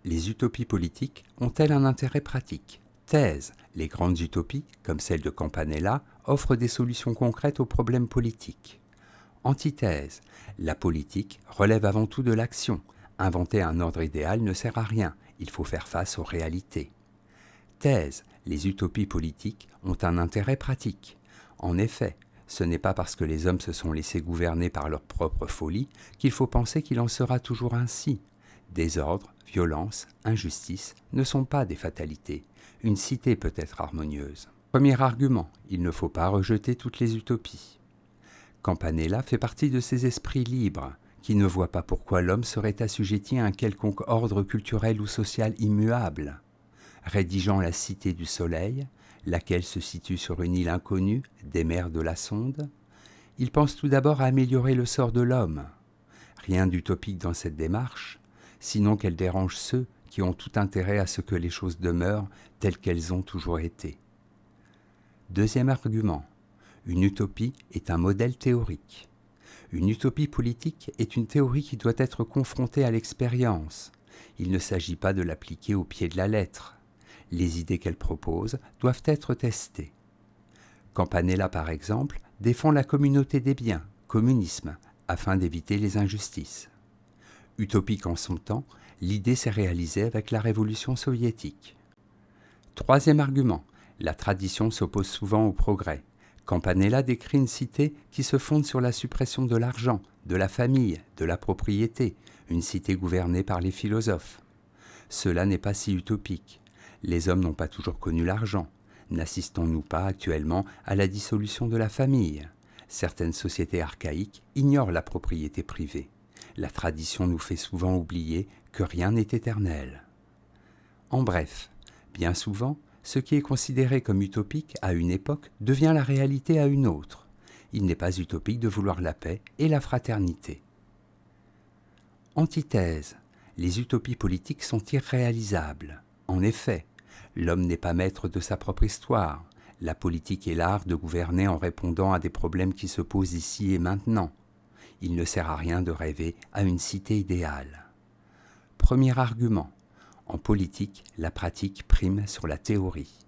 les utopies politiques ont-elles un intérêt pratique? Thèse, les grandes utopies, comme celle de Campanella, offrent des solutions concrètes aux problèmes politiques. Antithèse, la politique relève avant tout de l'action. Inventer un ordre idéal ne sert à rien, il faut faire face aux réalités. Thèse, les utopies politiques ont un intérêt pratique. En effet, ce n'est pas parce que les hommes se sont laissés gouverner par leur propre folie qu'il faut penser qu'il en sera toujours ainsi. Désordre, violence, injustice ne sont pas des fatalités. Une cité peut être harmonieuse. Premier argument, il ne faut pas rejeter toutes les utopies. Campanella fait partie de ces esprits libres qui ne voient pas pourquoi l'homme serait assujetti à un quelconque ordre culturel ou social immuable. Rédigeant la Cité du Soleil, laquelle se situe sur une île inconnue des mers de la Sonde, il pense tout d'abord à améliorer le sort de l'homme. Rien d'utopique dans cette démarche, sinon qu'elle dérange ceux qui ont tout intérêt à ce que les choses demeurent telles qu'elles ont toujours été. Deuxième argument, une utopie est un modèle théorique. Une utopie politique est une théorie qui doit être confrontée à l'expérience. Il ne s'agit pas de l'appliquer au pied de la lettre. Les idées qu'elle propose doivent être testées. Campanella, par exemple, défend la communauté des biens, communisme, afin d'éviter les injustices. Utopique en son temps, l'idée s'est réalisée avec la révolution soviétique. Troisième argument, la tradition s'oppose souvent au progrès. Campanella décrit une cité qui se fonde sur la suppression de l'argent, de la famille, de la propriété, une cité gouvernée par les philosophes. Cela n'est pas si utopique. Les hommes n'ont pas toujours connu l'argent. N'assistons-nous pas actuellement à la dissolution de la famille? Certaines sociétés archaïques ignorent la propriété privée. La tradition nous fait souvent oublier que rien n'est éternel. En bref, bien souvent, ce qui est considéré comme utopique à une époque devient la réalité à une autre. Il n'est pas utopique de vouloir la paix et la fraternité. Antithèse, les utopies politiques sont irréalisables. En effet, l'homme n'est pas maître de sa propre histoire. La politique est l'art de gouverner en répondant à des problèmes qui se posent ici et maintenant. Il ne sert à rien de rêver à une cité idéale. Premier argument. En politique, la pratique prime sur la théorie.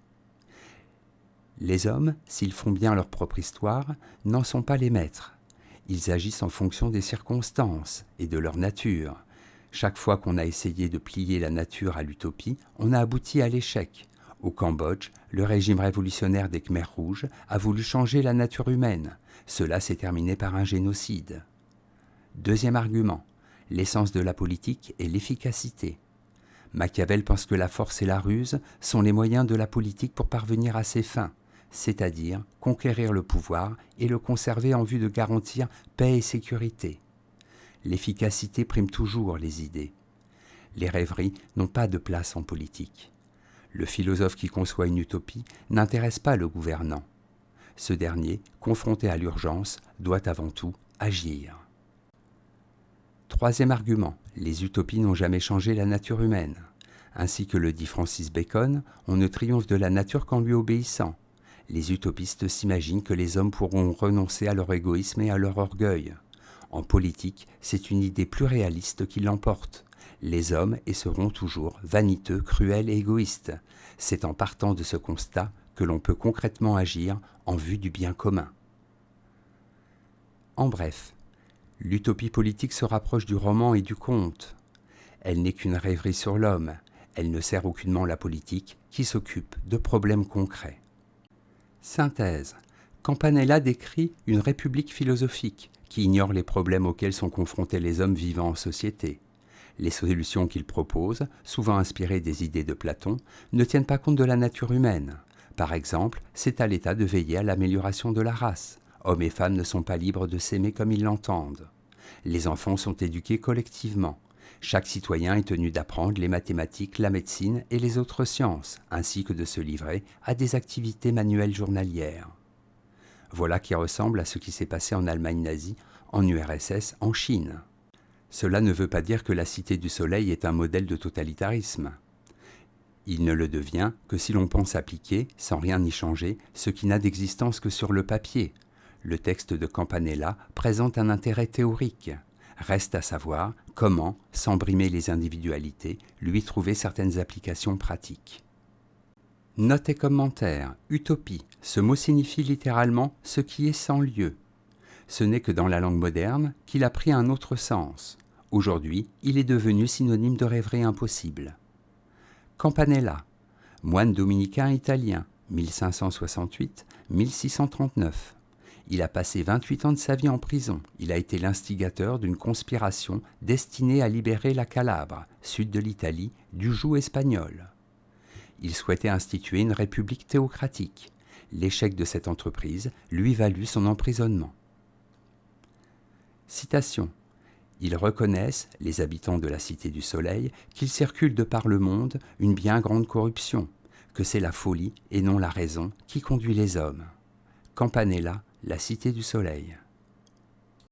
Les hommes, s'ils font bien leur propre histoire, n'en sont pas les maîtres. Ils agissent en fonction des circonstances et de leur nature. Chaque fois qu'on a essayé de plier la nature à l'utopie, on a abouti à l'échec. Au Cambodge, le régime révolutionnaire des Khmers rouges a voulu changer la nature humaine. Cela s'est terminé par un génocide. Deuxième argument, l'essence de la politique est l'efficacité. Machiavel pense que la force et la ruse sont les moyens de la politique pour parvenir à ses fins, c'est-à-dire conquérir le pouvoir et le conserver en vue de garantir paix et sécurité. L'efficacité prime toujours les idées. Les rêveries n'ont pas de place en politique. Le philosophe qui conçoit une utopie n'intéresse pas le gouvernant. Ce dernier, confronté à l'urgence, doit avant tout agir. Troisième argument, les utopies n'ont jamais changé la nature humaine. Ainsi que le dit Francis Bacon, on ne triomphe de la nature qu'en lui obéissant. Les utopistes s'imaginent que les hommes pourront renoncer à leur égoïsme et à leur orgueil. En politique, c'est une idée plus réaliste qui l'emporte. Les hommes seront toujours vaniteux, cruels et égoïstes. C'est en partant de ce constat que l'on peut concrètement agir en vue du bien commun. En bref, l'utopie politique se rapproche du roman et du conte. Elle n'est qu'une rêverie sur l'homme. Elle ne sert aucunement la politique qui s'occupe de problèmes concrets. Synthèse. Campanella décrit une république philosophique qui ignore les problèmes auxquels sont confrontés les hommes vivant en société. Les solutions qu'il propose, souvent inspirées des idées de Platon, ne tiennent pas compte de la nature humaine. Par exemple, c'est à l'État de veiller à l'amélioration de la race. Hommes et femmes ne sont pas libres de s'aimer comme ils l'entendent. Les enfants sont éduqués collectivement. Chaque citoyen est tenu d'apprendre les mathématiques, la médecine et les autres sciences, ainsi que de se livrer à des activités manuelles journalières. Voilà qui ressemble à ce qui s'est passé en Allemagne nazie, en URSS, en Chine. Cela ne veut pas dire que la Cité du Soleil est un modèle de totalitarisme. Il ne le devient que si l'on pense appliquer, sans rien y changer, ce qui n'a d'existence que sur le papier. Le texte de Campanella présente un intérêt théorique. Reste à savoir comment, sans brimer les individualités, lui trouver certaines applications pratiques. Notes et commentaires. Utopie. Ce mot signifie littéralement « ce qui est sans lieu ». Ce n'est que dans la langue moderne qu'il a pris un autre sens. Aujourd'hui, il est devenu synonyme de rêverie impossible. Campanella. Moine dominicain italien, 1568-1639. Il a passé 28 ans de sa vie en prison. Il a été l'instigateur d'une conspiration destinée à libérer la Calabre, sud de l'Italie, du joug espagnol. Il souhaitait instituer une république théocratique. L'échec de cette entreprise lui valut son emprisonnement. Citation. Ils reconnaissent, les habitants de la Cité du Soleil, qu'il circule de par le monde une bien grande corruption, que c'est la folie et non la raison qui conduit les hommes. Campanella, la Cité du Soleil.